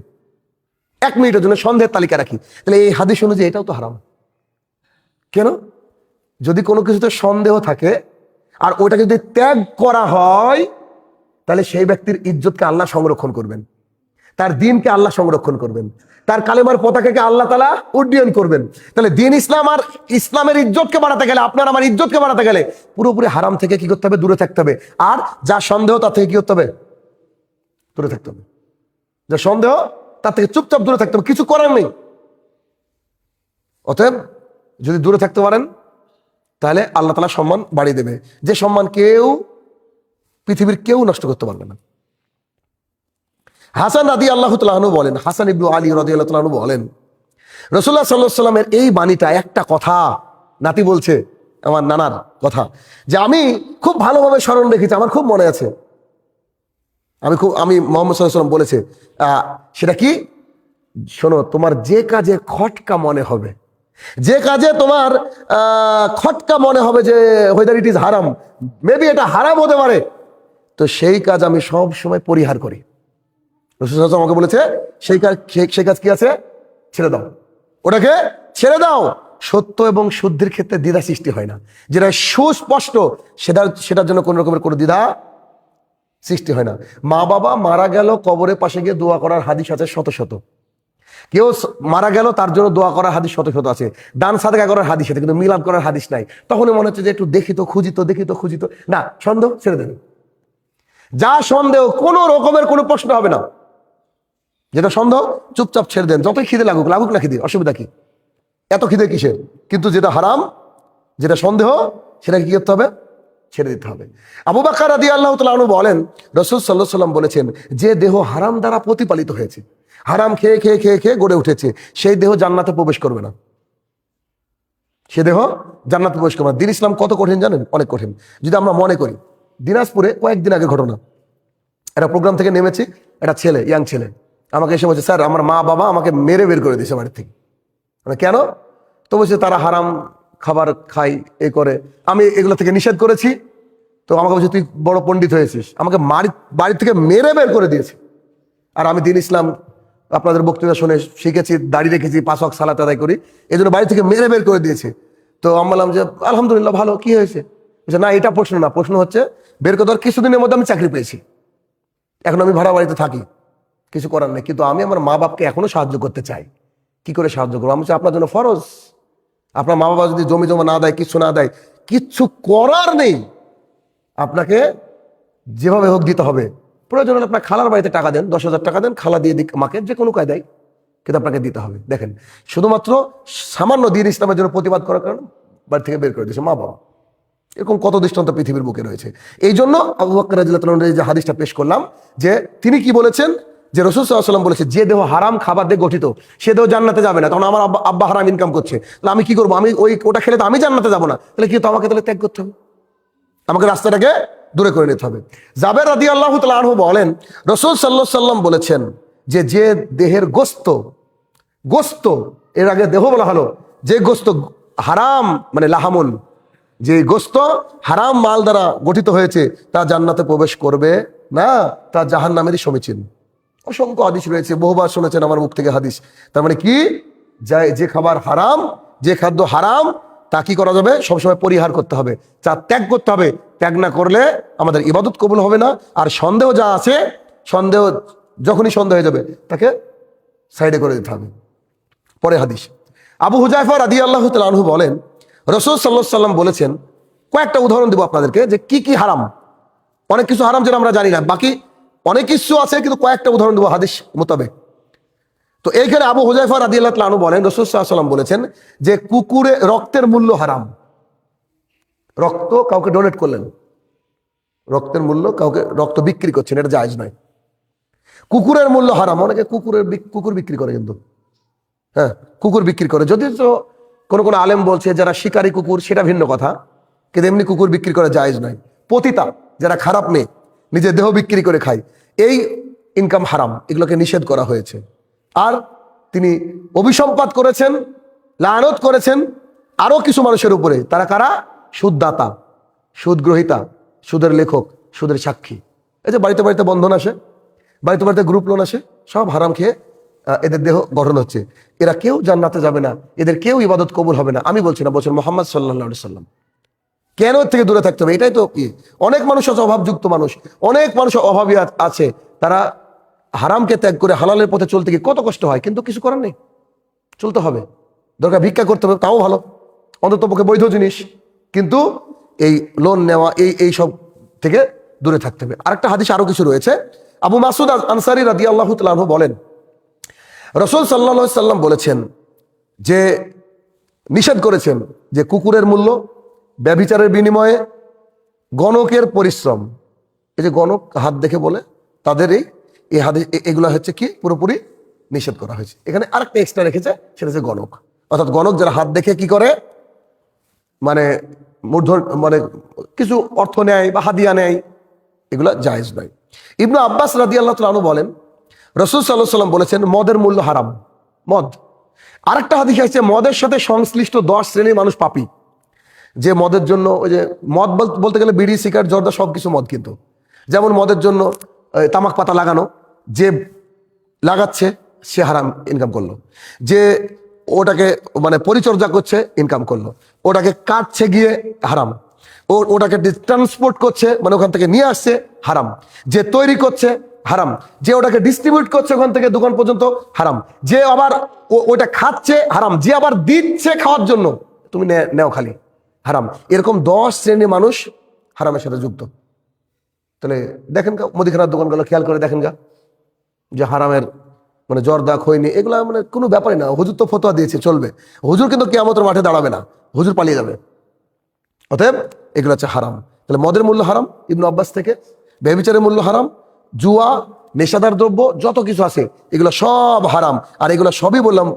Speaker 1: 1 মিনিটের জন্য সন্দেহের তালিকা রাখি, তাহলে এই হাদিস অনুযায়ী এটাও তো হারাম। কেন? যদি কোনো কিছুতে সন্দেহ থাকে আর ওটাকে যদি ত্যাগ করা হয়, তাহলে সেই ব্যক্তির ইজ্জতকে আল্লাহ সংরক্ষণ করবেন, তার দ্বীনকে আল্লাহ সংরক্ষণ করবেন, তার কালেমার পতাকাকে আল্লাহ তাআলা উড্ডয়ন করবেন। তাহলে দ্বীন ইসলাম আর ইসলামের ইজ্জতকে বাড়াতে গেলে, আপনার আমার ইজ্জতকে বাড়াতে গেলে পুরোপুরি হারাম থেকে কি করতে হবে? দূরে থাকতে হবে। আর যা সন্দেহ তার থেকে কি করতে হবে? দূরে থাকতে হবে। যা সন্দেহ তার থেকে চুপচাপ দূরে থাকতে হবে, কিছু করার নেই। অতএব যদি দূরে থাকতে পারেন তাহলে আল্লাহ তাআলা সম্মান বাড়িয়ে দেবে, যে সম্মান পৃথিবীর কেউ নষ্ট করতে পারবে না। হাসান রাদিয়াল্লাহু তাআলা আনহু বলেন, হাসান ইবনে আলী রাদিয়াল্লাহু তাআলা আনহু বলেন, রাসূলুল্লাহ সাল্লাল্লাহু আলাইহি ওয়াসাল্লামের এই বাণীটা, একটা কথা, নাতি বলছে আমার নানার কথা, যে আমি খুব ভালোভাবে স্মরণ রেখেছি, আমার খুব মনে আছে। আমি মুহাম্মদ সাল্লাল্লাহু আলাইহি ওয়াসাল্লাম বলেছে, সেটা কি? শোনো, তোমার যে কাজে খটকা মনে হবে, যে কাজে তোমার খটকা মনে হবে যে whether it is হারাম, মেবি এটা হারাম হতে পারে, তো সেই কাজ আমি সব সময় পরিহার করি। রাসূল সাল্লাল্লাহু আলাইহি ওয়াসাল্লাম আমাকে বলেছে সেই কাজ কি আছে? ছেড়ে দাও, ওটাকে ছেড়ে দাও। সত্য এবং শুদ্ধির ক্ষেত্রে দ্বিধা সৃষ্টি হয় না। যেটা সুস্পষ্ট সেটার জন্য কোন রকমের কোনো দ্বিধা সৃষ্টি হয় না। মা বাবা মারা গেল, কবরের পাশে গিয়ে দোয়া করার হাদিস আছে শত শত। কেউ মারা গেল, তার জন্য দোয়া করার হাদিস শত শত আছে। দান সাদকা করার হাদিস আছে, কিন্তু মিলাদ করার হাদিস নাই। তখনই মনে হচ্ছে যে একটু দেখিত খুঁজিত না, সন্দেহ ছেড়ে দেবে। যা সন্দেহ, কোনো রকমের কোনো প্রশ্ন হবে না। যেটা সন্দেহ চুপচাপ ছেড়ে দেন, যতই খিদে লাগুক না খিদে, অসুবিধা কি? এত খিদে কিসের? কিন্তু যেটা হারাম, যেটা সন্দেহ, সেটাকে কি করতে হবে? ছেড়ে দিতে হবে। আবু বকর রাদিয়াল্লাহু তাআলা আনহু বলেন, রাসূল সাল্লাল্লাহু আলাইহি ওয়াসাল্লাম বলেছেন, যে দেহ হারাম দ্বারা প্রতিপালিত হয়েছে, হারাম খেয়ে খেয়ে খেয়ে খেয়ে গড়ে উঠেছে, সেই দেহ জান্নাতে প্রবেশ করবে না। সে দেহ জান্নাতে প্রবেশ করবে না। দ্বীন ইসলাম কত কঠিন জানেন? অনেক কঠিন। যদি আমরা মনে করি, দিনাজপুরে কয়েকদিন আগে ঘটনা, একটা প্রোগ্রাম থেকে নেমেছি, একটা ছেলে, ইয়াং ছেলে আমাকে এসে বলছে, স্যার আমার মা বাবা আমাকে মেরে বের করে দিয়েছে বাড়ির থেকে। কেন? তো বলছে তারা হারাম খাবার খায়, এ করে, আমি এগুলো থেকে নিষেধ করেছি। তো আমাকে বলছে তুই বড় পণ্ডিত হয়েছিস, আমাকে বাড়ি থেকে মেরে বের করে দিয়েছে। আর আমি দ্বীন ইসলাম আপনাদের বক্তৃতা শুনে শিখেছি, দাড়ি রেখেছি, 5 ওয়াক্ত সালাত আদায় করি, এই জন্য বাড়ি থেকে মেরে বের করে দিয়েছে। তো আমি বললাম যে আলহামদুলিল্লাহ, ভালো, কি হয়েছে? বলছে না, এটা প্রশ্ন না, প্রশ্ন হচ্ছে বের করে দেওয়ার কিছুদিনের মধ্যে আমি চাকরি পেয়েছি, এখন আমি ভাড়া বাড়িতে থাকি, কিছু করার নেই, কিন্তু আমি আমার মা বাপকে এখনো সাহায্য করতে চাই। কি করে সাহায্য করবো? আমি আপনার জন্য ফরজ। আপনার মা বাবা যদি জমি জমা না দেয়, কিছু না দেয়, কিচ্ছু করার নেই, আপনাকে যেভাবে হোক দিতে হবে। প্রয়োজন হলে আপনার খালার বাড়িতে টাকা দেন, 10,000 টাকা দেন, খালা দিয়ে দিক মাকে, যে কোনো কায়দায়, কিন্তু আপনাকে দিতে হবে। দেখেন, শুধুমাত্র সামান্য দ্বীন ইসলামের জন্য প্রতিবাদ করার কারণে বাড়ি থেকে বের করে দিয়েছে মা বাবা। এরকম কত দৃষ্টান্ত পৃথিবীর বুকে রয়েছে। এই জন্য আবু বকর রাদিয়াল্লাহু তাআলা যে হাদিসটা পেশ করলাম, যে তিনি কি বলেছেন, যে রাসূল সাল্লাল্লাহু আলাইহি ওয়াসাল্লাম বলেছে, যে দেহ হারাম খাবার দিয়ে গঠিত, সে দেহ জান্নাতে যাবে না। তখন আমার আব্বা হারাম ইনকাম করছে, তাহলে আমি কি করবো? আমি ওটা খেলে তো আমি জান্নাতে যাবো না, তাহলে কি তো আমাকে তাহলে ত্যাগ করতে হবে, আমাকে রাস্তাটাকে দূরে করে নিতে হবে। জাবের রাদিয়াল্লাহু তাআলা আনহু বলেন, রাসূল সাল্লাল্লাহু আলাইহি ওয়াসাল্লাম বলেছেন যে দেহের গোশত গোস্ত, এর আগে দেহ বলা হলো, যে গোস্ত হারাম মানে লাহামুন, যে গোস্ত হারাম মাল দ্বারা গঠিত হয়েছে তা জান্নাতে প্রবেশ করবে না, তা জাহান্নামেরই সমীচীন। অসংখ্য হাদিস রয়েছে, বহুবার শুনেছেন আমার মুখ থেকে হাদিস। তার মানে কি, যে খাবার হারাম, যে খাদ্য হারাম তা কি করা যাবে, সবসময় পরিহার করতে হবে, তা ত্যাগ করতে হবে। ত্যাগ না করলে আমাদের ইবাদত কবুল হবে না। আর সন্দেহ যা আছে, সন্দেহ যখনই সন্দেহ হয়ে যাবে তাকে সাইডে করে দিতে হবে। পরে হাদিস, আবু হুজাইফা রাদিয়াল্লাহু তাআলা আনহু বলেন, রাসূল সাল্লাল্লাহু আলাইহি সাল্লাম বলেছেন, কয়েকটা উদাহরণ দিব আপনাদেরকে যে কি কি হারাম। অনেক কিছু হারাম যেটা আমরা জানি না, বাকি অনেক কিছু আছে, কিন্তু কয়েকটা উদাহরণ দেবো হাদিস মোতাবেক। তো এইখানে আবু হুজাইফা রাদিয়াল্লাহু তাআলা আনহু বলেন, রাসূল সাল্লাল্লাহু আলাইহি ওয়াসাল্লাম বলেছেন যে কুকুরে রক্তের মূল্য হারাম। রক্ত কাউকে ডোনেট করলেন, রক্তের মূল্য, কাউকে রক্ত বিক্রি করছেন, এটা জায়েজ নয়। কুকুরের মূল্য হারাম, অনেকে কুকুর বিক্রি করে, কিন্তু হ্যাঁ কুকুর বিক্রি করে, যদি তো কোন কোন আলেম বলছে যারা শিকারী কুকুর সেটা ভিন্ন কথা, কিন্তু এমনি কুকুর বিক্রি করা জায়েজ নয়। পতিতা, যারা খারাপ মেয়ে নিজের দেহ বিক্রি করে খায়, এই ইনকাম হারাম, এগুলোকে নিষেধ করা হয়েছে। আর তিনি অভিসম্পাত করেছেন, লানত করেছেন আরো কিছু মানুষের উপরে। তারা কারা? সুদদাতা, সুদ গ্রহীতা, সুদের লেখক, সুদের সাক্ষী। এই যে বাড়িতে বাড়িতে বন্ধন আসে, বাড়িতে বাড়িতে গ্রুপ লোন আসে, সব হারাম খেয়ে এদের দেহ গঠন হচ্ছে। এরা কেউ জান্নাতে যাবে না, এদের কেউ ইবাদত কবুল হবে না। আমি বলছি না, বলছেন মুহাম্মদ সাল্লাল্লাহু আলাইহি সাল্লাম। কেন এর থেকে দূরে থাকতে হবে? এটাই তো কি, অনেক মানুষ আছে অভাবযুক্ত মানুষ, অনেক মানুষ অভাবী আছে, তারা হারামকে ত্যাগ করে হালালের পথে চলতে গিয়ে কত কষ্ট হয়, কিন্তু কিছু করার নেই, চলতে হবে। দরকার ভিক্ষা করতে হবে, তাও ভালো, অন্তত পক্ষে বৈধ জিনিস। কিন্তু এই লোন নেওয়া, এই সব থেকে দূরে থাকতে হবে। আরেকটা হাদিস আরো কিছু রয়েছে। আবু মাসুদ আনসারী রাদিয়াল্লাহু তাআলা আনহু বলেন, রাসূল সাল্লাল্লাহু আলাইহি সাল্লাম বলেছেন যে, নিষেধ করেছেন যে কুকুরের মূল্য, ব্যভিচারের বিনিময়ে গণকের পরিশ্রম। এই যে গণক হাত দেখে বলে, তাদের এই হাদিস, এগুলো হচ্ছে কি পুরোপুরি নিষেধ করা হয়েছে। এখানে আরেকটা এক্সট্রা রেখেছে, সেটা হচ্ছে গণক, অর্থাৎ গণক যারা হাত দেখে কি করে, মানে মূর্ধন্য, মানে কিছু অর্থ নেয় বা হাদিয়া নেয়, এগুলা জায়েজ নয়। ইবনু আব্বাস রাদিয়াল্লাহু তাআলা আনহু বলেন, রাসূল সাল্লাল্লাহু আলাইহি সাল্লাম বলেছেন, মদের মূল্য হারাম। মদ, আরেকটা হাদিস আছে, মদের সাথে সংশ্লিষ্ট 10 শ্রেণীর মানুষ পাপী। যে মদের জন্য, ওই যে মদ বলতে গেলে বিড়ি, সিগারেট, জর্দা সবকিছু মদ, কিন্তু যেমন মদের জন্য তামাক পাতা লাগানো, যে লাগাচ্ছে সে হারাম ইনকাম করলো, যে ওটাকে মানে পরিচর্যা করছে ইনকাম করলো, ওটাকে কাটছে গিয়ে হারাম, ওটাকে ট্রান্সপোর্ট করছে মানে ওখান থেকে নিয়ে আসছে হারাম, যে তৈরি করছে হারাম, যে ওটাকে ডিস্ট্রিবিউট করছে ওখান থেকে দোকান পর্যন্ত হারাম, যে আবার ওটা খাচ্ছে হারাম, যে আবার দিচ্ছে খাওয়ার জন্য, তুমি নেও খালি, হারাম। এরকম 10 শ্রেণীর মানুষ হারামের সাথে যুক্ত। তাহলে দেখেন গা, মুদিখানার দোকানগুলো খেয়াল করে দেখেন গা, যে হারামের মানে জর্দা, খৈনি, এগুলা মানে কোনো ব্যাপারই না। হুজুর তো ফতোয়া দিয়েছে চলবে, হুজুর কিন্তু কিয়ামতের মাঠে দাঁড়াবে না, হুজুর পালিয়ে যাবে। অতএব এগুলো হচ্ছে হারাম। তাহলে মদের মূল্য হারাম ইবনু আব্বাস থেকে, ব্যভিচারের মূল্য হারাম, জুয়া, নেশাদার দ্রব্য, যত কিছু আছে এগুলো সব হারাম। আর এগুলো সবই বললাম